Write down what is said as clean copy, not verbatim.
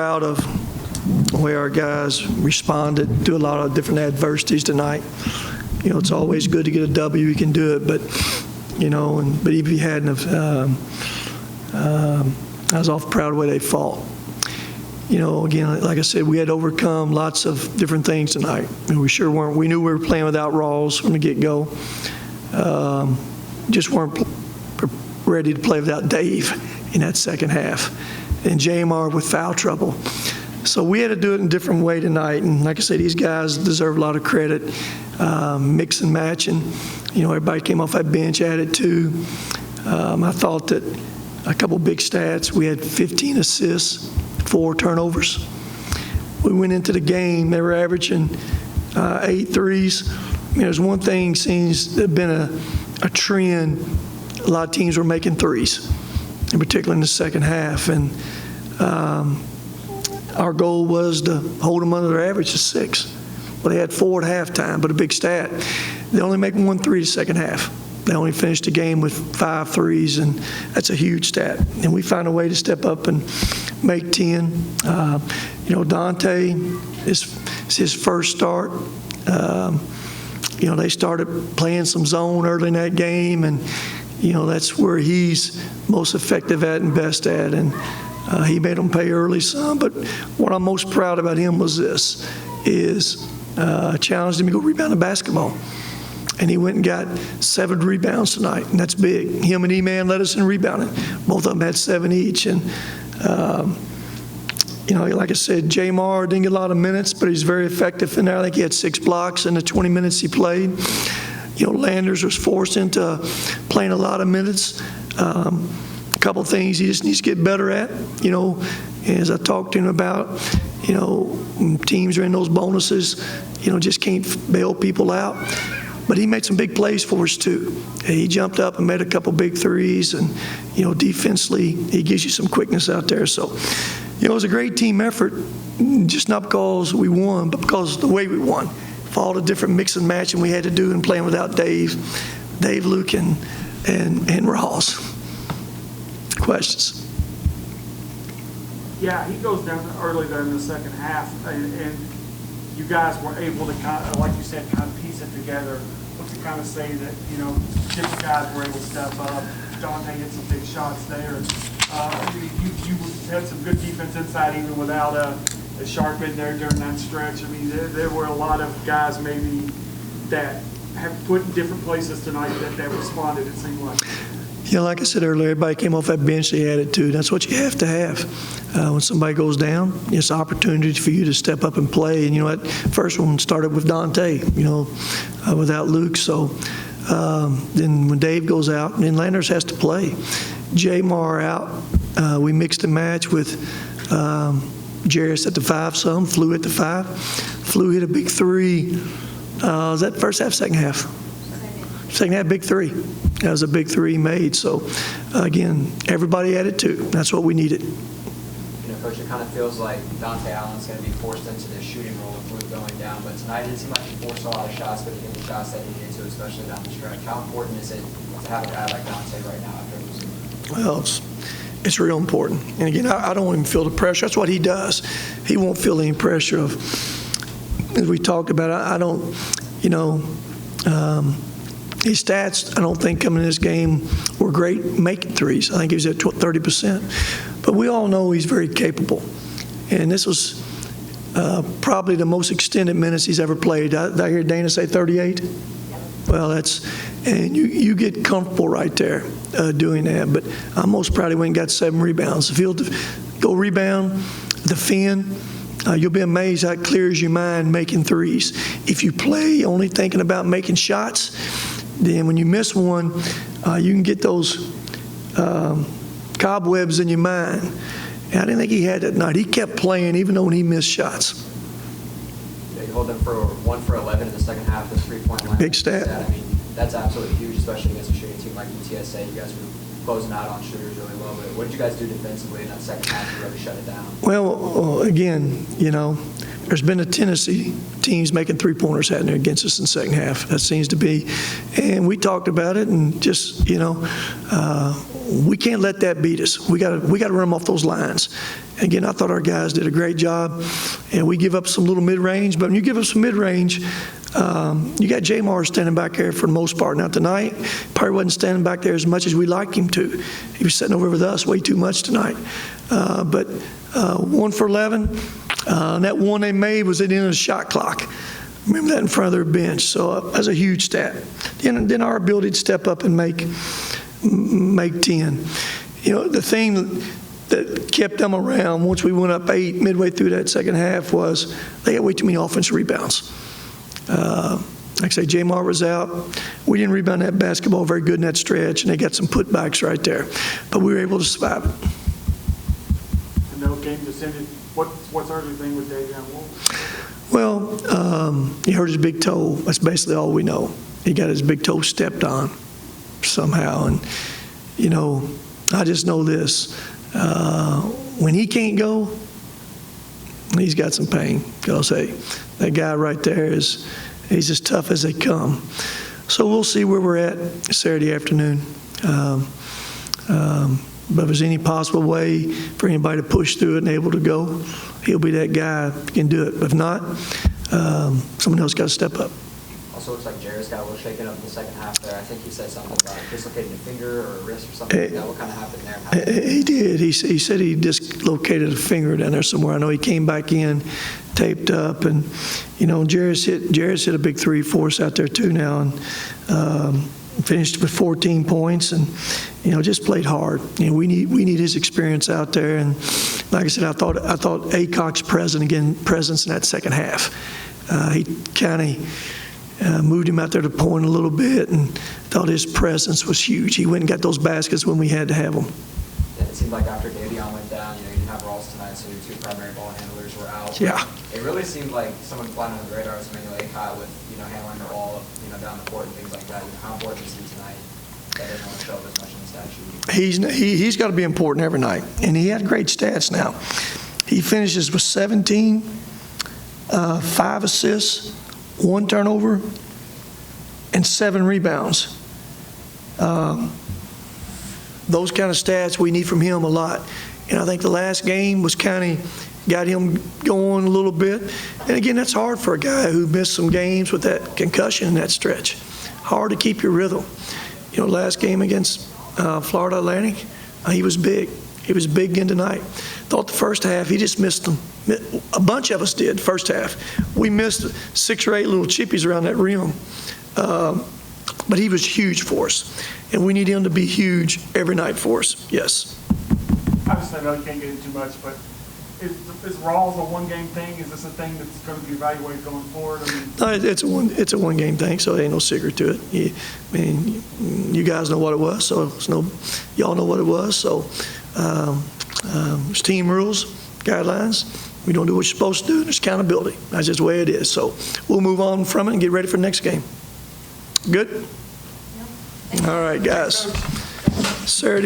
proud of the way our guys responded to a lot of different adversities tonight. It's always good to get a W. You can do it, but but if you hadn't I was awful proud of the way they fought. Again, like I said, we had to overcome lots of different things tonight. We sure weren't. We knew we were playing without Rawls from the get-go. Just weren't ready to play without Dave in that second half, and JMR with foul trouble. So we had to do it in a different way tonight. And like I said, these guys deserve a lot of credit. Mix and matching. Everybody came off that bench, added two. I thought that a couple big stats. We had 15 assists, 4 turnovers. We went into the game, they were averaging 8 threes. There's one thing seems to have been a trend. A lot of teams were making threes, in particular in the second half. And our goal was to hold them under their average of 6. Well, they had 4 at halftime, but a big stat. They only make 1 3 the second half. They only finished the game with 5 threes, and that's a huge stat. And we found a way to step up and make 10. Dante, it's his first start. They started playing some zone early in that game, and that's where he's most effective at and best at. And he made them pay early some. But what I'm most proud about him was this: challenged him to go rebound a basketball. And he went and got 7 rebounds tonight, and that's big. Him and E-Man led us in rebounding. Both of them had 7 each. And, like I said, Jamar didn't get a lot of minutes, but he's very effective in there. I think he had 6 blocks in the 20 minutes he played. Landers was forced into playing a lot of minutes. A couple things he just needs to get better at. As I talked to him about, teams are in those bonuses, just can't bail people out. But he made some big plays for us, too. He jumped up and made a couple big threes, and, defensively, he gives you some quickness out there. So, it was a great team effort, just not because we won, but because of the way we won. For all the different mix and matching we had to do in playing without Dave, Luke, and Ross. Questions? Yeah, he goes down early there in the second half, and you guys were able to kind of, like you said, kind of piece it together. To kind of say that, different guys were able to step up. Dante hit some big shots there. You had some good defense inside even without a Sharp in there during that stretch. I mean, there were a lot of guys maybe that have put in different places tonight that responded, it seemed like. Like I said earlier, everybody came off that bench, they added to. That's what you have to have. When somebody goes down, it's an opportunity for you to step up and play. And, that first one started with Dante, without Luke. So then when Dave goes out, then Landers has to play. Jamar out. We mixed and matched with Jarris at the 5 some, Flew at the 5. Flew hit a big 3. Was that first half, second half? Second half, big 3. That was a big 3 made. So, again, everybody added 2. That's what we needed. Coach, it kind of feels like Dante Allen's going to be forced into this shooting role with Luke going down. But tonight, it didn't seem like he forced a lot of shots, but he hit the shots that he needed to, especially down the stretch. How important is it to have a guy like Dante right now after losing? Well, it's real important. And, again, I don't even feel the pressure. That's what he does. He won't feel any pressure of, as we talked about, I don't, his stats, I don't think coming in this game were great making threes. I think he was at 30%. But we all know he's very capable. And this was probably the most extended minutes he's ever played. Did I hear Dana say 38? Well, and you get comfortable right there doing that. But I'm most proud he went and got 7 rebounds. If he'll go rebound, defend, you'll be amazed how it clears your mind making threes. If you play only thinking about making shots, then when you miss one, you can get those cobwebs in your mind. And I didn't think he had that night. He kept playing even though he missed shots. Yeah, you hold them for 1 for 11 in the second half, the 3-point line. Big stat. I mean, that's absolutely huge, especially against a shooting team like UTSA. You guys were closing out on shooters really well. But what did you guys do defensively in that second half to really shut it down? Well, again, there's been a tendency teams making 3-pointers happening against us in the second half. That seems to be, and we talked about it, and just we can't let that beat us. We got to run them off those lines. Again, I thought our guys did a great job, and we give up some little mid-range. But when you give up some mid-range, you got Jamar standing back there for the most part. Now tonight, probably wasn't standing back there as much as we liked him to. He was sitting over with us way too much tonight. But 1 for 11. That one they made was at the end of the shot clock. Remember that in front of their bench. So that's a huge stat. Then our ability to step up and make 10. You know, the thing that kept them around once we went up 8 midway through that second half was they had way too many offensive rebounds. Like I say, Jamar was out. We didn't rebound that basketball very good in that stretch, and they got some putbacks right there. But we were able to survive it. And no game descended. What's our thing with Davion Wolf? Well, he hurt his big toe. That's basically all we know. He got his big toe stepped on somehow. And, you know, I just know this. When he can't go, he's got some pain. Because, hey, that guy right there he's as tough as they come. So we'll see where we're at Saturday afternoon. But if there's any possible way for anybody to push through it and able to go, he'll be that guy who can do it. If not, someone else got to step up. Also looks like Jarrett's got a little shaken up in the second half there. I think he said something about dislocating a finger or a wrist or something like that. What kind of happened there? He did. He said he dislocated a finger down there somewhere. I know he came back in, taped up, and, you know, Jarrett's hit a big three for us out there too now, and finished with 14 points, and, you know, just played hard. You know, we need his experience out there, and like I said, I thought Acock's presence in that second half. He kind of moved him out there to point a little bit, and thought his presence was huge. He went and got those baskets when we had to have them. Yeah, it seemed like after Davion went down, you know, you didn't have Rawls tonight, so your 2 primary ball handlers were out. Yeah. It really seemed like someone flying under the radar was Emmanuel Acock with, you know, handling the ball, you know, down the court and things like that. You know, how important is he tonight? That doesn't want to show up as much in the stat sheet. He's got to be important every night, and he had great stats now. He finishes with 17, 5 assists, 1 turnover, and 7 rebounds. Those kind of stats we need from him a lot. And I think the last game was kind of got him going a little bit. And again, that's hard for a guy who missed some games with that concussion in that stretch. Hard to keep your rhythm. You know, last game against Florida Atlantic, he was big. He was big again tonight. Thought the first half, he just missed them. A bunch of us did first half. We missed 6 or 8 little chippies around that rim. But he was huge for us. And we need him to be huge every night for us. Yes. Obviously, I know you can't get into too much, but is Rawls a one-game thing? Is this a thing that's going to be evaluated going forward? I mean, No, it's a one-game thing, so there ain't no secret to it. I mean, you guys know what it was, so y'all know what it was. So there's team rules, guidelines. We don't do what you're supposed to do. There's accountability. That's just the way it is. So we'll move on from it and get ready for the next game. Good? All right, guys. Saturday.